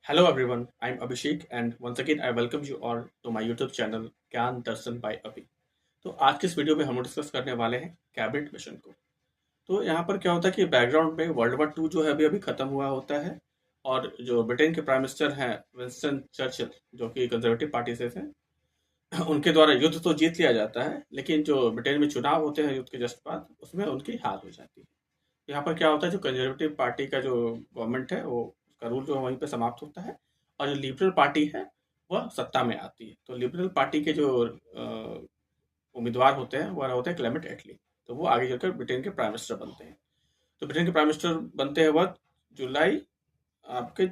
Hello everyone, I'm Abhishek and once again I welcome you all to my YouTube channel ज्ञान दर्शन bye अभी। तो आज के इस वीडियो में हम डिस्कस करने वाले हैं कैबिनेट मिशन को। तो यहाँ पर क्या होता है कि बैकग्राउंड में वर्ल्ड वॉर टू जो है अभी अभी खत्म हुआ होता है और जो ब्रिटेन के प्राइम मिनिस्टर हैं विंस्टन चर्चिल जो कि कंजर्वेटिव पार्टी से थे उनके द्वारा युद्ध तो जीत लिया जाता है लेकिन जो ब्रिटेन में चुनाव होते हैं युद्ध के जस्ट बाद उसमें उनकी हार हो जाती है। यहाँ पर क्या होता है जो कंजर्वेटिव पार्टी का जो गवर्नमेंट है वो उसका रूल जो है वहीं पे समाप्त होता है और जो लिबरल पार्टी है वह सत्ता में आती है। तो लिबरल पार्टी के जो उम्मीदवार होते हैं वह होते हैं क्लेमेंट एटली। तो वो आगे चलकर ब्रिटेन के प्राइम मिनिस्टर बनते हैं। तो ब्रिटेन के प्राइम मिनिस्टर बनते हैं वह जुलाई आपके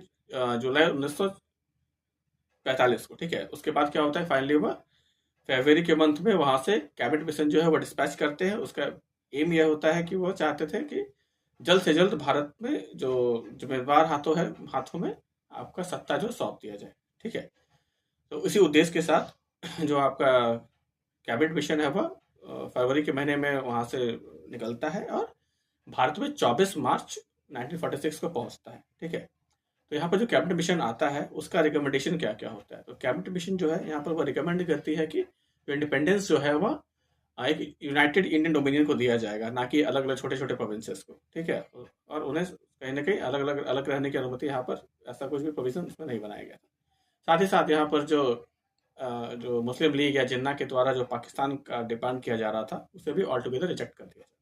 जुलाई 1945 को। ठीक है, उसके बाद क्या होता है फाइनली वह फरवरी के मंथ में वहां से कैबिनेट मिशन जो है वो डिस्पैच करते हैं। उसका एम यह होता है कि वो चाहते थे कि जल्द से जल्द भारत में जो जिम्मेदार हाथों में आपका सत्ता जो सौंप दिया जाए। ठीक है, तो इसी उद्देश्य के साथ जो आपका कैबिनेट मिशन है वह फरवरी के महीने में वहां से निकलता है और भारत में 24 मार्च 1946 को पहुंचता है। ठीक है, तो यहाँ पर जो कैबिनेट मिशन आता है उसका रिकमेंडेशन क्या क्या होता है। तो कैबिनेट मिशन जो है यहाँ पर वह रिकमेंड करती है कि जो इंडिपेंडेंस जो है वह एक यूनाइटेड इंडियन डोमिनियन को दिया जाएगा, ना कि अलग अलग छोटे छोटे प्रोविंसेस को। ठीक है, और उन्हें कहीं ना कहीं अलग रहने की अनुमति यहाँ पर ऐसा कुछ भी प्रोविजन उसमें नहीं बनाया गया। साथ ही साथ यहाँ पर जो मुस्लिम लीग या जिन्ना के द्वारा जो पाकिस्तान का डिमांड किया जा रहा था उसे भी ऑल टुगेदर रिजेक्ट कर दिया जाता है।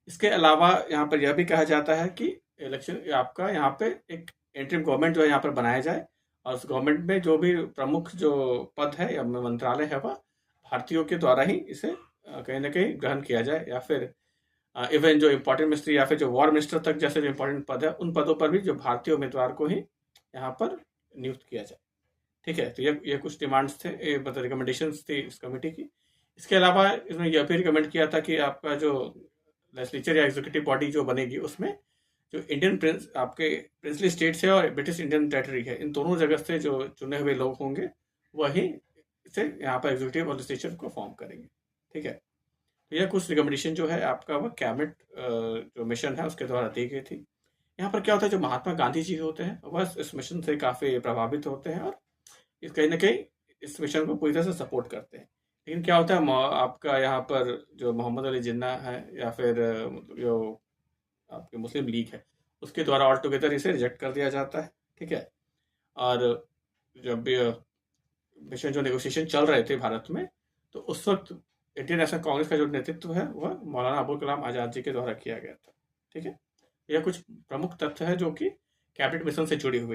इसके अलावा यहाँ पर यह भी कहा जाता है कि इलेक्शन आपका यहाँ पे एक इंटरिम गवर्नमेंट जो है यहाँ पर बनाया जाए और उस गवर्नमेंट में जो भी प्रमुख जो पद है या मंत्रालय है वह भारतीयों के द्वारा ही इसे कहीं ना कहीं ग्रहण किया जाए, या फिर इवन जो इम्पोर्टेंट मिनिस्ट्री या फिर जो वॉर मिनिस्टर तक जैसे जो इम्पोर्टेंट पद है उन पदों पर भी जो भारतीय उम्मीदवार को ही यहाँ पर नियुक्त किया जाए। ठीक है, तो ये कुछ डिमांड्स थे, ये मतलब रिकमेंडेशंस थी इस कमेटी की। इसके अलावा इसमें यह भी रिकमेंड किया था कि आपका जो लेजिस्लेचर या एग्जीक्यूटिव बॉडी जो बनेगी उसमें जो इंडियन प्रिंस आपके प्रिंसली स्टेट्स है और ब्रिटिश इंडियन टेरिटरी है इन दोनों जगह से जो चुने हुए लोग होंगे वही इसे यहाँ पर एग्जीक्यूटिव और लेजिस्लेचर को फॉर्म करेंगे। ठीक है, तो यह कुछ रिकमेंडेशन जो है आपका वह कैबिनेट जो मिशन है उसके द्वारा दी गई थी। यहाँ पर क्या होता है जो महात्मा गांधी जी होते हैं वह इस मिशन से काफ़ी प्रभावित होते हैं और इस कहीं ना कहीं इस मिशन को पूरी तरह से सपोर्ट करते हैं। लेकिन क्या होता है आपका यहाँ पर जो मोहम्मद अली जिन्ना है या फिर जो आपकी मुस्लिम लीग है उसके द्वारा ऑल टुगेदर इसे रिजेक्ट कर दिया जाता है। ठीक है, और जब भी मिशन जो नेगोशिएशन चल रहे थे भारत में तो उस वक्त इंडियन नेशनल कांग्रेस का जो नेतृत्व है वह मौलाना अबुल कलाम आज़ाद जी के द्वारा किया गया था। ठीक है, यह कुछ प्रमुख तथ्य है जो कि कैबिनेट मिशन से जुड़ी हुई।